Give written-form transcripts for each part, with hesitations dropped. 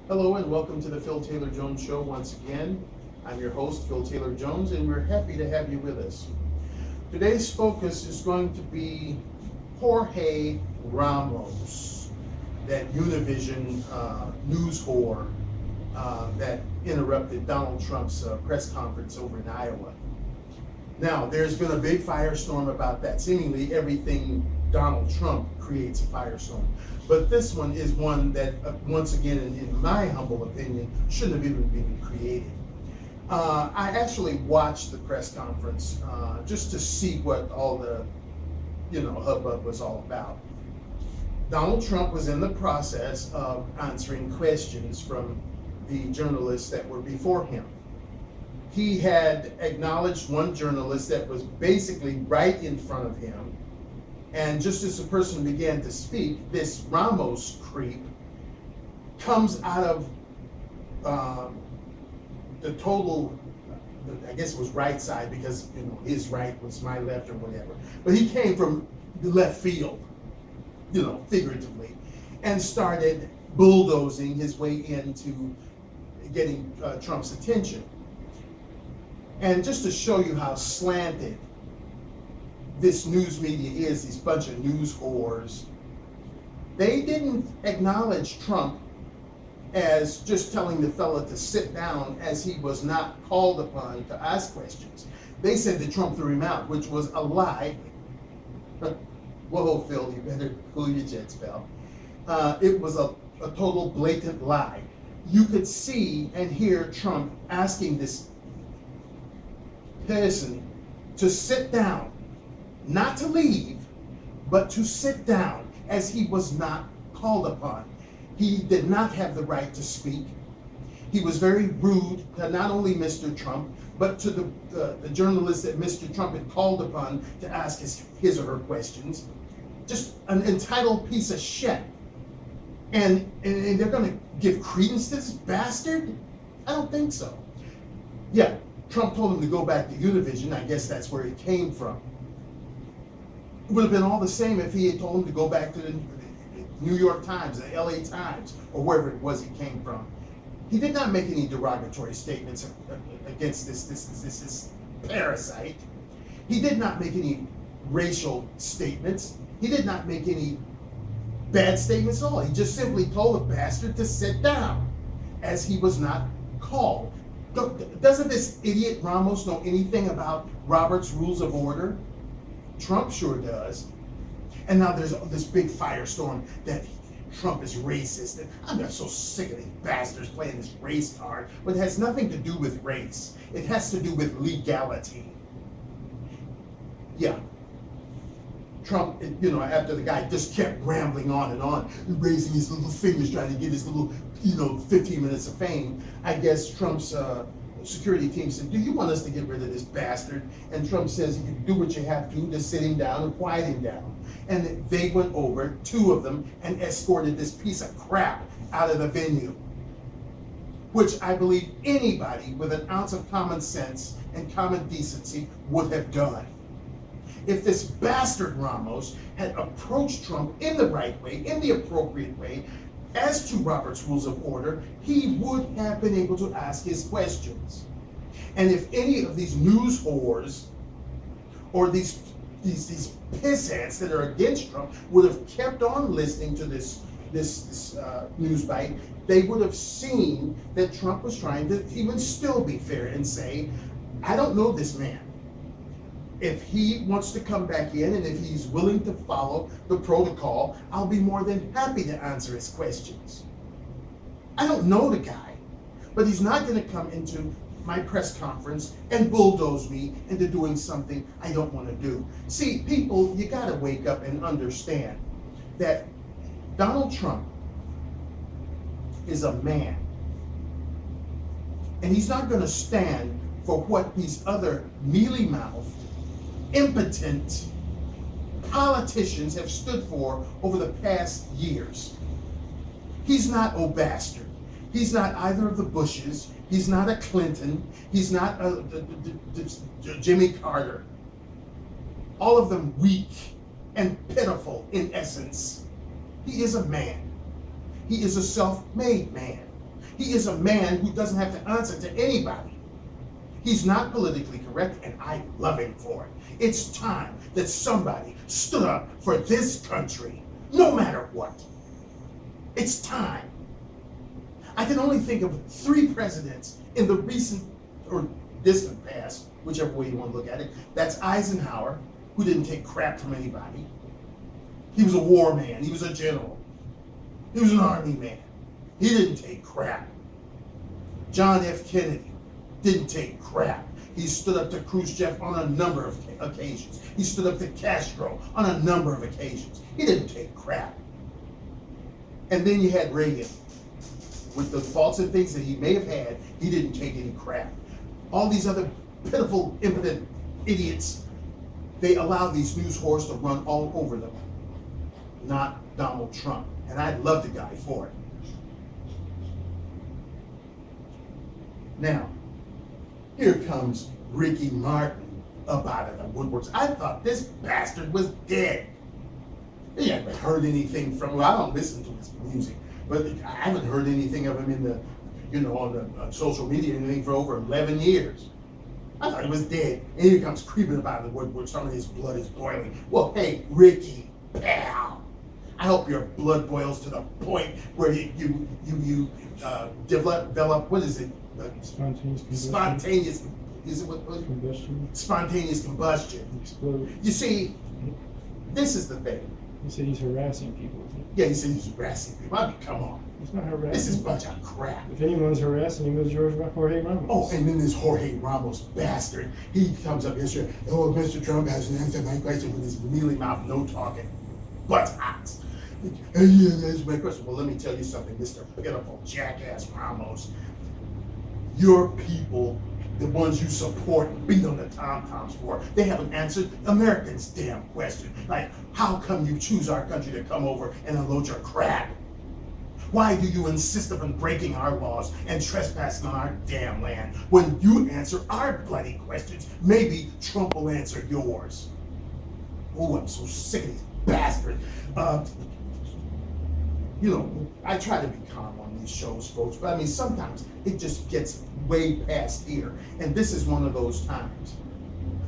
Hello and welcome to the Phil Taylor Jones Show once again. I'm your host, Phil Taylor Jones, and we're happy to have you with us. Today's focus is going to be Jorge Ramos, that Univision news whore that interrupted Donald Trump's press conference over in Iowa. Now, there's been a big firestorm about that. Seemingly everything Donald Trump creates a firestorm. But this one is one that, once again, in my humble opinion, shouldn't have even been created. I actually watched the press conference just to see what all the, hubbub was all about. Donald Trump was in the process of answering questions from the journalists that were before him. He had acknowledged one journalist that was basically right in front of him. And just as the person began to speak, this Ramos creep comes out of the total, I guess it was right side, because his right was my left or whatever. But he came from the left field, figuratively, and started bulldozing his way into getting Trump's attention. And just to show you how slanted this news media is, these bunch of news whores, they didn't acknowledge Trump as just telling the fella to sit down, as he was not called upon to ask questions. They said that Trump threw him out, which was a lie. Whoa, Phil, you better cool your jets, pal. It was a total blatant lie. You could see and hear Trump asking this person to sit down, not to leave, but to sit down, as he was not called upon. He did not have the right to speak. He was very rude to not only Mr. Trump, but to the journalists that Mr. Trump had called upon to ask his or her questions. Just an entitled piece of shit. And they're going to give credence to this bastard? I don't think so. Yeah, Trump told him to go back to Univision. I guess that's where he came from. It would have been all the same if he had told him to go back to the New York Times, the LA Times, or wherever it was he came from. He did not make any derogatory statements against this parasite. He did not make any racial statements. He did not make any bad statements at all. He just simply told the bastard to sit down, as he was not called. Doesn't this idiot Ramos know anything about Robert's Rules of Order? Trump sure does. And now there's this big firestorm that Trump is racist. And I'm not so sick of these bastards playing this race card, but it has nothing to do with race. It has to do with legality. Yeah. Trump, after the guy just kept rambling on, raising his little fingers, trying to get his little, 15 minutes of fame, I guess Trump's security team said, do you want us to get rid of this bastard? And Trump says, you do what you have to sit him down and quiet him down. And they went over, two of them, and escorted this piece of crap out of the venue, which I believe anybody with an ounce of common sense and common decency would have done. If this bastard Ramos had approached Trump in the right way, in the appropriate way, as to Robert's Rules of Order, he would have been able to ask his questions. And if any of these news whores or these pissants that are against Trump would have kept on listening to this news bite, they would have seen that Trump was trying to even still be fair and say, I don't know this man. If he wants to come back in and if he's willing to follow the protocol, I'll be more than happy to answer his questions. I don't know the guy, but he's not going to come into my press conference and bulldoze me into doing something I don't want to do. See, people, you got to wake up and understand that Donald Trump is a man. And he's not going to stand for what these other mealy-mouthed, impotent politicians have stood for over the past years. He's not a bastard. He's not either of the Bushes. He's not a Clinton. He's not a Jimmy Carter. All of them weak and pitiful in essence. He is a man. He is a self-made man. He is a man who doesn't have to answer to anybody. He's not politically correct, and I love him for it. It's time that somebody stood up for this country, no matter what. It's time. I can only think of 3 presidents in the recent or distant past, whichever way you want to look at it. That's Eisenhower, who didn't take crap from anybody. He was a war man. He was a general. He was an army man. He didn't take crap. John F. Kennedy didn't take crap. He stood up to Khrushchev on a number of occasions. He stood up to Castro on a number of occasions. He didn't take crap. And then you had Reagan. With the faults and things that he may have had, he didn't take any crap. All these other pitiful, impotent idiots, they allow these news whores to run all over them. Not Donald Trump. And I love the guy for it. Now, here comes Ricky Martin up out of the woodworks. I thought this bastard was dead. I haven't heard anything from him. I don't listen to his music, but I haven't heard anything of him in the, on the social media or anything for over 11 years. I thought he was dead. And here he comes creeping up out of the woodwork. Some of his blood is boiling. Well, hey, Ricky, pal, I hope your blood boils to the point where you develop, what is it? Spontaneous combustion. Spontaneous, is it what? Combustion. Spontaneous combustion. Explode. You see, this is the thing. He said he's harassing people. Yeah, he said he's harassing people. I mean, come on. It's not harassing. This is a bunch of crap. If anyone's harassing him, it's Jorge Ramos. Oh, and then this Jorge Ramos bastard. He comes up here, oh, Mr. Trump hasn't answered my question with his mealy mouth, no talking. But hot. Hey, yeah, that's my question. Well, let me tell you something, Mr. Pitiful Jackass Ramos. Your people, the ones you support, beat on the tom-toms for, they haven't answered Americans' damn question. Like, how come you choose our country to come over and unload your crap? Why do you insist upon breaking our laws and trespassing on our damn land? When you answer our bloody questions, maybe Trump will answer yours. Oh, I'm so sick of these bastards. I try to be calm on these shows, folks, but I mean, sometimes it just gets way past here, and this is one of those times.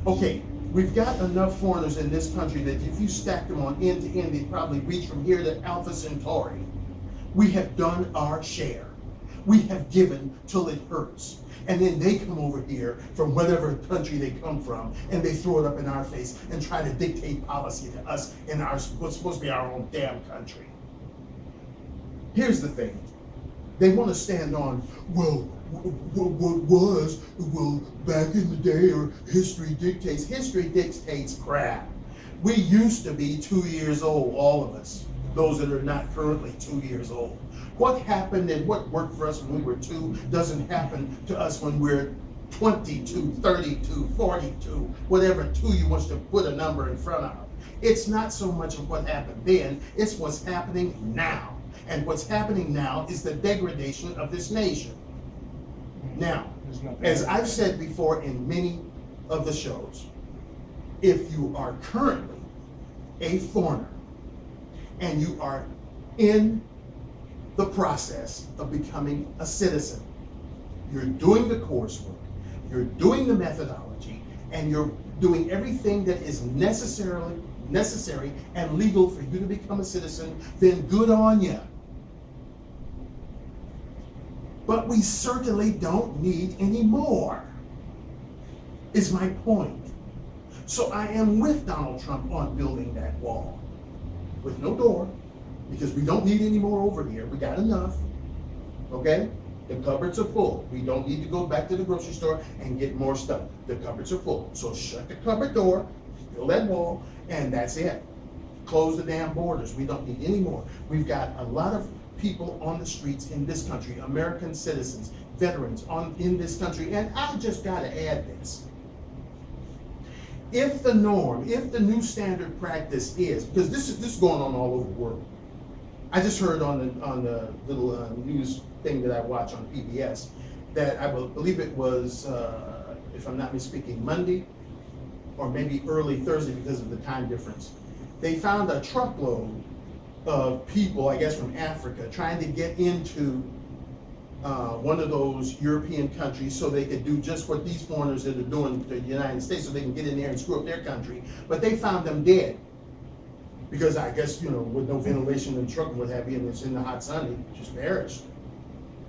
Okay, we've got enough foreigners in this country that if you stack them on end to end, they'd probably reach from here to Alpha Centauri. We have done our share. We have given till it hurts. And then they come over here from whatever country they come from, and they throw it up in our face and try to dictate policy to us in what's supposed to be our own damn country. Here's the thing. They want to stand on, back in the day, or history dictates. History dictates crap. We used to be 2 years old, all of us, those that are not currently 2 years old. What happened and what worked for us when we were 2 doesn't happen to us when we're 22, 32, 42, whatever 2 you want to put a number in front of. It's not so much of what happened then, it's what's happening now. And what's happening now is the degradation of this nation. Now, as I've said before in many of the shows, if you are currently a foreigner and you are in the process of becoming a citizen, you're doing the coursework, you're doing the methodology, and you're doing everything that is necessary and legal for you to become a citizen, then good on you. But we certainly don't need any more, is my point. So I am with Donald Trump on building that wall with no door, because we don't need any more over here. We got enough, okay? The cupboards are full. We don't need to go back to the grocery store and get more stuff. The cupboards are full. So shut the cupboard door, build that wall, and that's it. Close the damn borders. We don't need any more. We've got a lot of people on the streets in this country, American citizens, veterans in this country, and I just gotta add this. If the norm, if the new standard practice is, because this is going on all over the world. I just heard on the little news thing that I watch on PBS that I believe it was, if I'm not misspeaking, Monday or maybe early Thursday because of the time difference. They found a truckload of people, I guess from Africa, trying to get into one of those European countries so they could do just what these foreigners that are doing to the United States, so they can get in there and screw up their country. But they found them dead. Because I guess, with no ventilation in the truck and what have you, and it's in the hot sun, they just perished.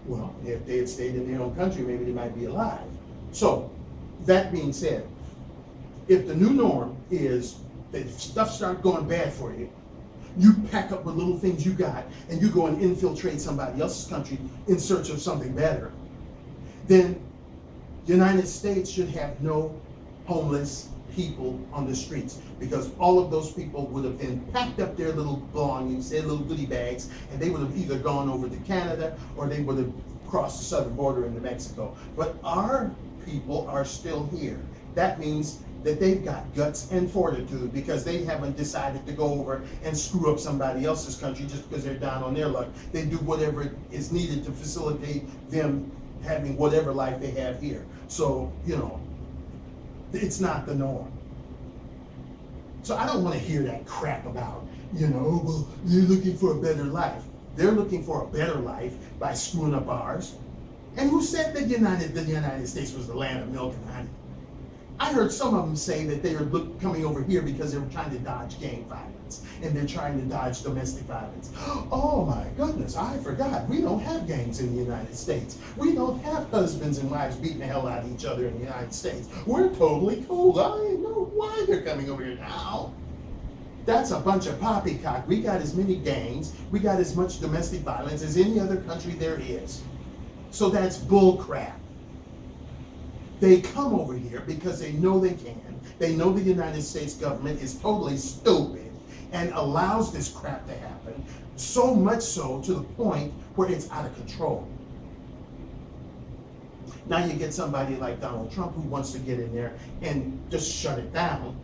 Well, if they had stayed in their own country, maybe they might be alive. So, that being said, if the new norm is that if stuff starts going bad for you, you pack up what little things you got and you go and infiltrate somebody else's country in search of something better, then the United States should have no homeless people on the streets, because all of those people would have then packed up their little belongings, their little goodie bags, and they would have either gone over to Canada or they would have crossed the southern border into Mexico. But our people are still here. That means that they've got guts and fortitude, because they haven't decided to go over and screw up somebody else's country just because they're down on their luck. They do whatever is needed to facilitate them having whatever life they have here. So, it's not the norm. So I don't want to hear that crap about, well, you're looking for a better life. They're looking for a better life by screwing up ours. And who said that the United States was the land of milk and honey? I heard some of them say that they are coming over here because they were trying to dodge gang violence and they're trying to dodge domestic violence. Oh my goodness, I forgot. We don't have gangs in the United States. We don't have husbands and wives beating the hell out of each other in the United States. We're totally cool. I don't know why they're coming over here now. That's a bunch of poppycock. We got as many gangs, we got as much domestic violence as any other country there is. So that's bull crap. They come over here because they know they can. They know the United States government is totally stupid and allows this crap to happen, so much so to the point where it's out of control. Now you get somebody like Donald Trump who wants to get in there and just shut it down,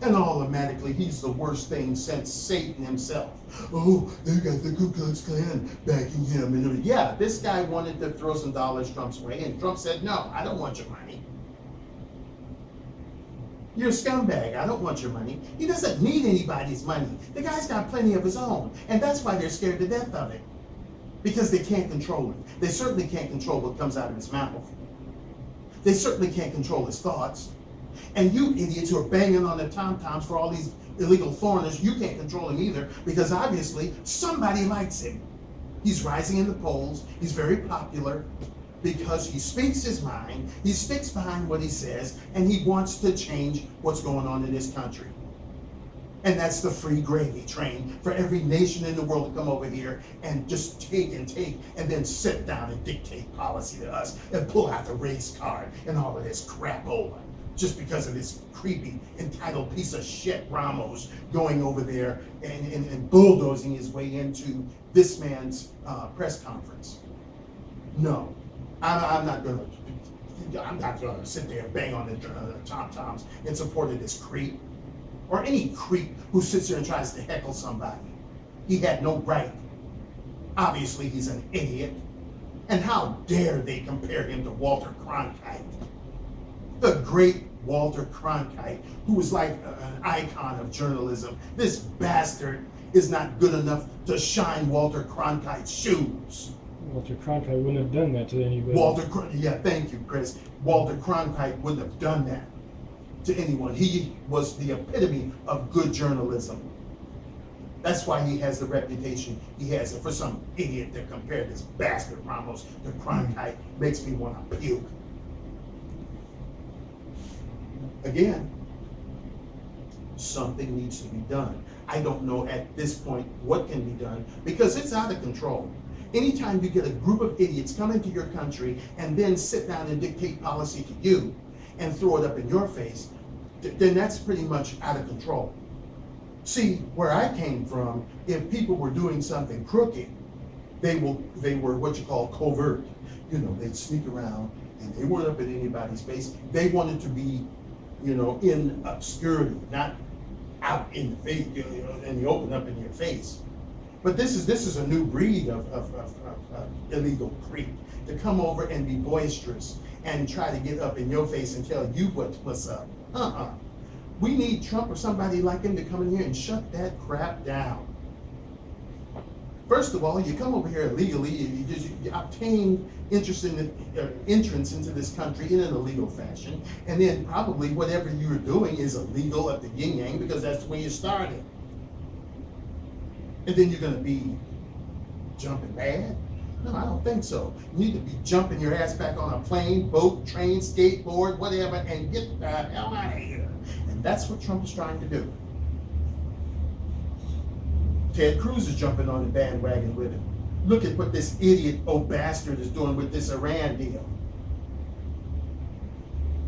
and automatically he's the worst thing since Satan himself. Oh, they got the Ku Klux Klan backing him. And yeah, this guy wanted to throw some dollars Trump's way, and Trump said, no, I don't want your money. You're a scumbag. I don't want your money. He doesn't need anybody's money. The guy's got plenty of his own, and that's why they're scared to death of it. Because they can't control it. They certainly can't control what comes out of his mouth. They certainly can't control his thoughts. And you idiots who are banging on the tom-toms for all these illegal foreigners, you can't control him either, because obviously somebody likes him. He's rising in the polls. He's very popular because he speaks his mind. He sticks behind what he says, and he wants to change what's going on in this country. And that's the free gravy train for every nation in the world to come over here and just take, and then sit down and dictate policy to us and pull out the race card and all of this crapola. Just because of this creepy, entitled piece of shit Ramos going over there and bulldozing his way into this man's press conference. No, I'm not gonna sit there and bang on the tom-toms in support of this creep, or any creep who sits there and tries to heckle somebody. He had no right. Obviously, he's an idiot. And how dare they compare him to Walter Cronkite? The great Walter Cronkite, who was like an icon of journalism. This bastard is not good enough to shine Walter Cronkite's shoes. Walter Cronkite wouldn't have done that to anybody. Yeah, thank you, Chris. Walter Cronkite wouldn't have done that to anyone. He was the epitome of good journalism. That's why he has the reputation he has. And for some idiot to compare this bastard Ramos to Cronkite makes me want to puke. Again, something needs to be done. I don't know at this point what can be done, because it's out of control. Anytime you get a group of idiots come into your country and then sit down and dictate policy to you and throw it up in your face, then that's pretty much out of control. See, where I came from, if people were doing something crooked, they were what you call covert. They'd sneak around and they weren't up in anybody's face. They wanted to be in obscurity, not out in the face, in the open, up in your face. But this is a new breed of illegal creep to come over and be boisterous and try to get up in your face and tell you what's up. We need Trump or somebody like him to come in here and shut that crap down. First of all, you come over here illegally, obtained entrance into this country in an illegal fashion, and then probably whatever you're doing is illegal at the yin yang because that's where you started. And then you're going to be jumping bad? No, I don't think so. You need to be jumping your ass back on a plane, boat, train, skateboard, whatever, and get the hell out of here. And that's what Trump is trying to do. Ted Cruz is jumping on the bandwagon with him. Look at what this idiot, bastard is doing with this Iran deal.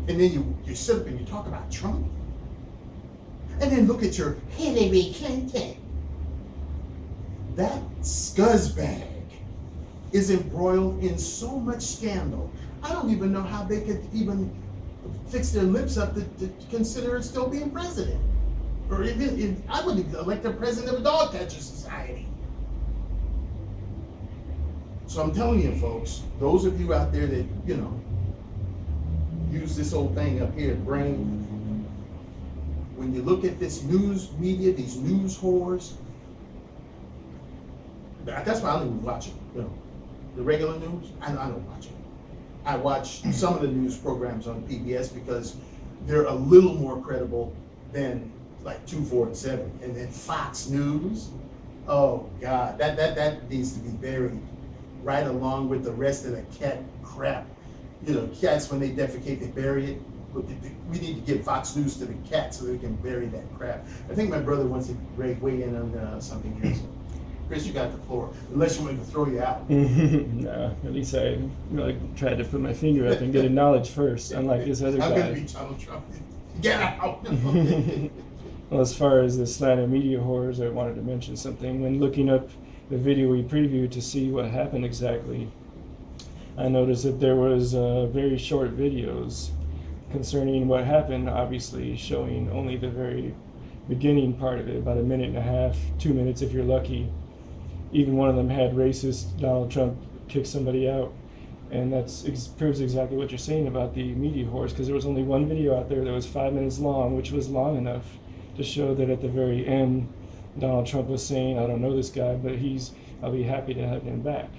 And then you sit up and you talk about Trump. And then look at your Hillary Clinton. That scuzzbag is embroiled in so much scandal. I don't even know how they could even fix their lips up to consider it still being president. Or even, I wouldn't elect a president of a dog catcher society. So I'm telling you, folks, those of you out there that, use this old thing up here, brain, when you look at this news media, these news whores, that's why I don't even watch it, the regular news, I don't watch it. I watch some of the news programs on PBS because they're a little more credible than like 2, 4, and 7. And then Fox News, oh God, that needs to be buried right along with the rest of the cat crap. Cats, when they defecate, they bury it. But we need to give Fox News to the cats so they can bury that crap. I think my brother wants to weigh in on something here. So, Chris, you got the floor. Unless you want me to throw you out. No, at least I tried to put my finger up and get acknowledged first, unlike this other guy. I'm going to be Donald Trump. Get out! Well, as far as the slanted media whores, I wanted to mention something. When looking up the video we previewed to see what happened exactly, I noticed that there was very short videos concerning what happened, obviously showing only the very beginning part of it, about 1.5 minutes, 2 minutes if you're lucky. Even one of them had racist Donald Trump kick somebody out. And that proves exactly what you're saying about the media whores, because there was only one video out there that was 5 minutes long, which was long enough to show that at the very end, Donald Trump was saying, I don't know this guy, but I'll be happy to have him back.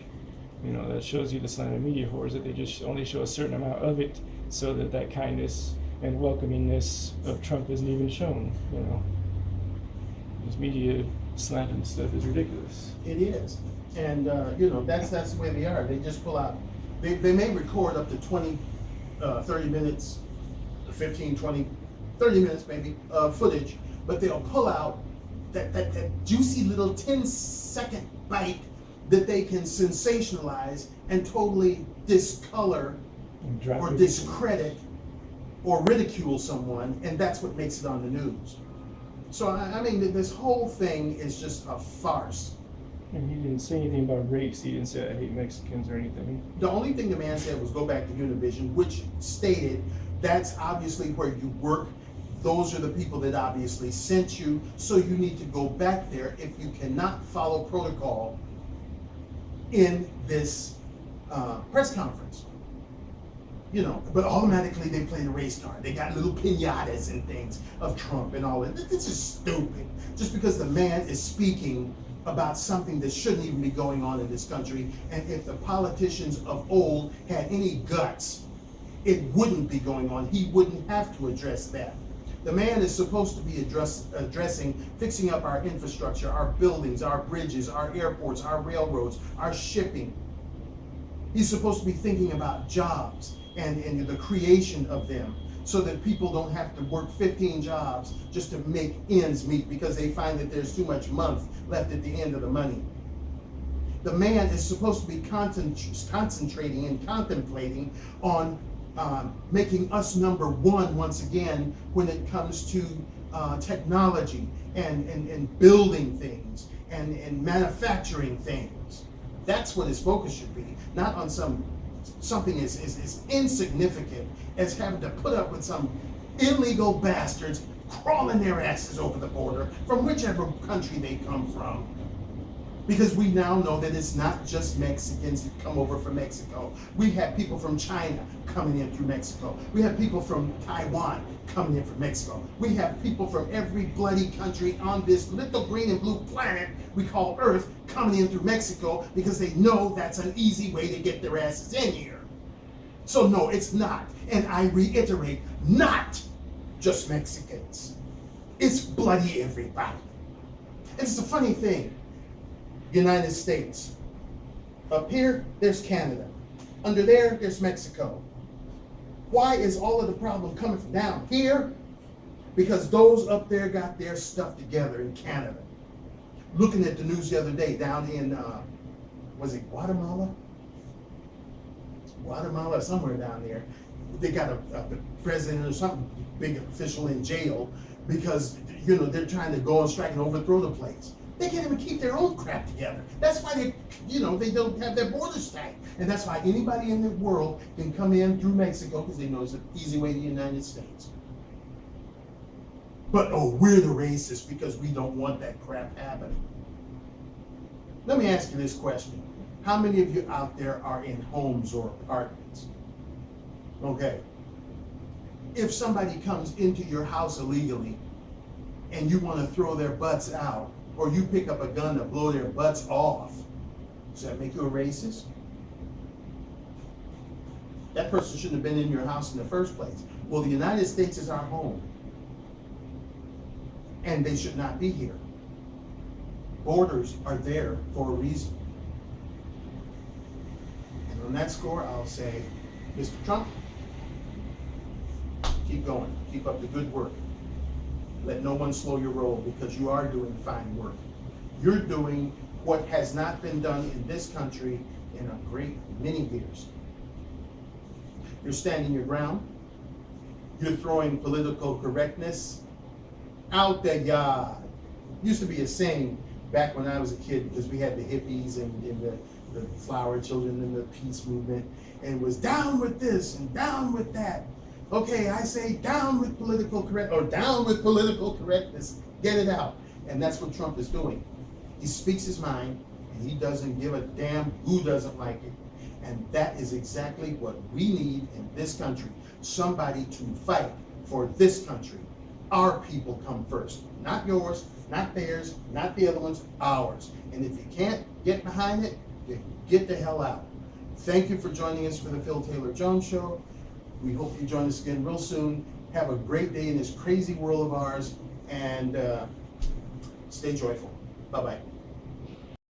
That shows you the slanted media whores, that they just only show a certain amount of it so that kindness and welcomingness of Trump isn't even shown, This media slanted stuff is ridiculous. It is. And, that's the way they are. They just pull out. They may record up to 20, 30 minutes, 15, 20, 30 minutes maybe, footage, but they'll pull out that juicy little 10-second bite that they can sensationalize and totally discolor or discredit or ridicule someone, and that's what makes it on the news. So, I mean, this whole thing is just a farce. And he didn't say anything about race. He didn't say I hate Mexicans or anything. The only thing the man said was go back to Univision, which stated that's obviously where you work. Those are the people that obviously sent you, so you need to go back there if you cannot follow protocol in this press conference. But automatically they play the race card. They got little piñatas and things of Trump and all that. This is stupid. Just because the man is speaking about something that shouldn't even be going on in this country, and if the politicians of old had any guts, it wouldn't be going on. He wouldn't have to address that. The man is supposed to be addressing fixing up our infrastructure, our buildings, our bridges, our airports, our railroads, our shipping. He's supposed to be thinking about jobs and the creation of them, so that people don't have to work 15 jobs just to make ends meet because they find that there's too much month left at the end of the money. The man is supposed to be concentrating and contemplating on making us number one once again when it comes to technology and building things and manufacturing things. That's what his focus should be, not on something as insignificant as having to put up with some illegal bastards crawling their asses over the border from whichever country they come from. Because we now know that it's not just Mexicans that come over from Mexico. We have people from China coming in through Mexico. We have people from Taiwan coming in from Mexico. We have people from every bloody country on this little green and blue planet we call Earth coming in through Mexico because they know that's an easy way to get their asses in here. So no, it's not. And I reiterate, not just Mexicans. It's bloody everybody. And it's a funny thing. United States. Up here, there's Canada. Under there, there's Mexico. Why is all of the problem coming from down here? Because those up there got their stuff together in Canada. Looking at the news the other day down in, was it Guatemala? Guatemala, somewhere down there. They got a president or something, big official in jail because, you know, they're trying to go on strike and overthrow the place. They can't even keep their own crap together. That's why they, you know, they don't have their borders tight. And that's why anybody in the world can come in through Mexico because they know it's an easy way to the United States. But, oh, we're the racists because we don't want that crap happening. Let me ask you this question. How many of you out there are in homes or apartments? Okay. If somebody comes into your house illegally and you want to throw their butts out, or you pick up a gun to blow their butts off, does that make you a racist? That person shouldn't have been in your house in the first place. Well, the United States is our home, and they should not be here. Borders are there for a reason. And on that score, I'll say, Mr. Trump, keep going. Keep up the good work. Let no one slow your roll because you are doing fine work. You're doing what has not been done in this country in a great many years. You're standing your ground. You're throwing political correctness out the yard. Used to be a saying back when I was a kid because we had the hippies and the flower children and the peace movement, and it was down with this and down with that. Okay, I say down with political correctness. Get it out. And that's what Trump is doing. He speaks his mind, and he doesn't give a damn who doesn't like it. And that is exactly what we need in this country. Somebody to fight for this country. Our people come first. Not yours, not theirs, not the other ones, ours. And if you can't get behind it, then get the hell out. Thank you for joining us for the Phil Taylor Jones Show. We hope you join us again real soon. Have a great day in this crazy world of ours, and stay joyful. Bye-bye.